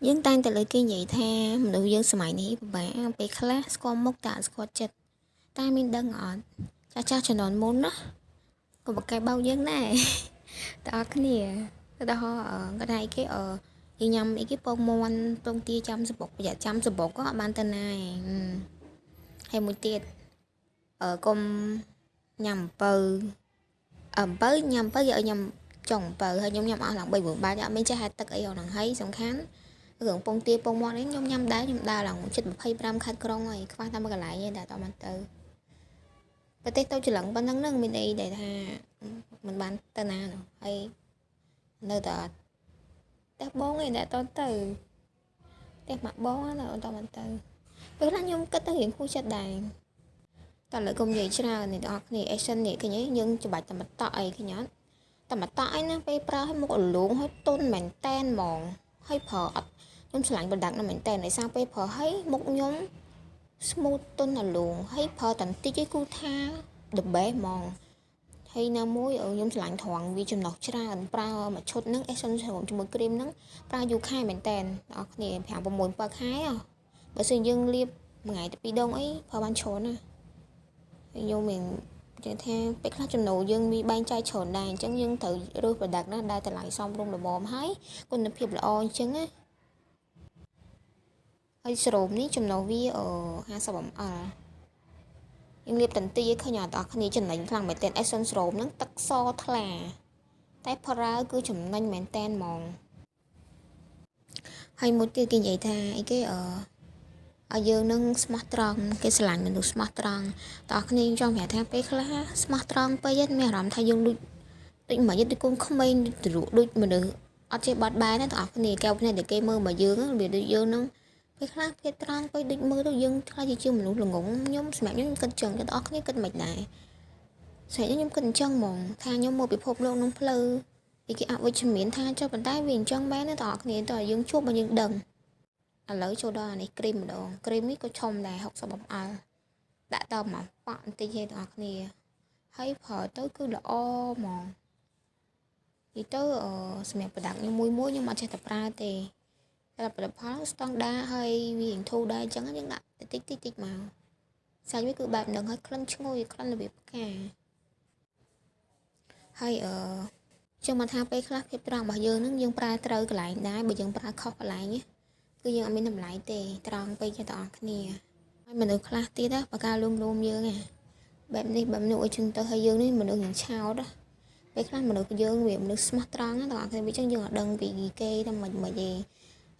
យើងតែងតែលើកគេនិយាយថាមនុស្សយើងសម័យនេះពិបាកពេលខ្លះស្គាល់មុខតែអត់ស្គាល់ចិត្តតែមានដឹងអត់ចាស់ជំនាន់មុនណាក៏បកកែបោកយើងដែរតើអរគ្នាឧទាហរណ៍គាត់ថាអីគេយើងញ៉ាំអីគេពងមាន់ពងទាចាំសបុកប្រយ័ត្នចាំសបុកក៏អត់បានទៅណាហើយមួយទៀតកុំញ៉ាំអំពៅញ៉ាំអំពៅយកឲ្យញ៉ាំចុងអំពៅហើយខ្ញុំញ៉ាំអស់ឡើង3 4បាច់អត់មានចេះហេតុទឹកអីអស់ហ្នឹងហើយសំខាន់រឿងពងទាពងមាន់នេះខ្ញុំញ៉ាំដែរខ្ញុំដើរឡើងជិត25ខេត្តក្រុងហើយខ្វះតែមួយកន្លែងឯងតែអត់បានទៅប្រទេសទៅច្រឡឹងប៉ុណ្ណឹងនឹងមានអីដែលថាមិនបានទៅណានោះហើយនៅតែផ្ទះបងឯងតែអត់ទៅផ្ទះម៉ាក់បងណាអត់បានទៅពេលខ្លះខ្ញុំគិតទៅរៀងគួរចិត្តដែរតែលើកុំនិយាយច្រើននេះបងប្អូនគ្នាអេសិននេះឃើញយើងច្បាច់តែមកតក់អីឃើញអត់តែមកតក់អីណាពេលប្រើឲ្យមុខរលោងឲ្យទុនមែនតែនហ្មងហើយប្រើអត់ខ្ញុំឆ្លាញ់ប្រដាក់ណាស់មែនតែនដោយសារពេលប្រើឲ្យមុខខ្ញុំ smooth ទុនរលោងហើយប្រើតែបន្តិចឯងគូថា the best ហ្មងហើយណាមួយខ្ញុំឆ្លាញ់ត្រង់វាចំណុះច្រើនប្រើមួយឈុតហ្នឹង essential ជាមួយគ្រីមហ្នឹងប្រើយូរខែមែនតែនបងប្អូនគ្នា5 6 7ខែបើសិនយើងលាបមួយថ្ងៃទៅ2ដងអីប្រើបានច្រើនណាហើយខ្ញុំមានគេថាពេលខ្លះចំណូលយើងមានបែងចែកច្រើនដែរអញ្ចឹងយើងត្រូវរើស product ណាដែលតម្លៃសមរម្យល្មមហើយគុណភាពល្អអញ្ចឹងណាហើយស្រោមនេះចំណូលវា50 ml យើងលាបតន្ទីឲ្យឃើញអត់បងប្អូនគ្នាចំណេញខ្លាំងមែនទែន Essence ស្រោមហ្នឹងទឹកសថ្លាតែប្រើគឺចំណេញមែនតែនហ្មងហើយមួយទៀតគេនិយាយថាអីគេឲ្យយើងនឹងស្មោះត្រង់គេស្រឡាញ់មនុស្សស្មោះត្រង់តើគ្នាចង់ប្រាប់ថាពេលខ្លះស្មោះត្រង់ពេកមានអារម្មណ៍ថាយើងដូចមិនដូចកូនក្មេងដូចមនុស្សអត់ចេះបត់បែនណាបងប្អូនកែវភ្នែកតែគេមើលមកយើងវាដូចយើងនឹងពេលខ្លះភាពត្រង់ពេកដូចមើលទៅយើងខ្លះជាមនុស្សល្ងងខ្ញុំសម្រាប់ខ្ញុំគិតចឹងតែបងប្អូនគិតមិនដែរស្អីខ្ញុំគិតអញ្ចឹងហ្មងថាខ្ញុំមកពិភពលោកនឹងផ្លូវពីគេអវិជ្ជមានថាចុះប៉ុន្តែវាអញ្ចឹងមែនណាបងប្អូនតើយើងជួបមកយើងដឹងឥឡូវចូលដល់អានេះគ្រីមម្ដងគ្រីមនេះក៏ឆុំដែរ60 ml ដាក់តមកប៉ក់បន្តិចទេបងប្អូនហើយប្រើទៅគឺល្អហ្មងនិយាយទៅសម្រាប់ប្រដាប់ខ្ញុំមួយខ្ញុំអត់ចេះតែប្រើទេតែផលិតផលស្តង់ដាហើយវាធូរដែរអញ្ចឹងយើងដាក់តិចមកសាច់វាគឺបែបហ្នឹងហើយក្លិនឈ្ងុយក្លិនរបៀបផ្កាហើយខ្ញុំមកថាពេលខ្លះភាពត្រង់របស់យើងនឹងយើងប្រើត្រូវកន្លែងដែរបើយើងប្រើខុសកន្លែងគឺយើងអត់មានតម្លៃទេត្រង់ពេកទេបងប្អូនគ្នាហើយមនុស្សខ្លះទៀតណាបើការលួងលោមយើងបែបនេះឲ្យជឹងទៅហើយយើងនេះមនុស្សយ៉ាងឆោតពេលខ្លះមនុស្សយើងវាមនុស្សស្មោះត្រង់ណាបងប្អូនវាចឹងយើងអត់ដឹងពីគេតែមិនទេ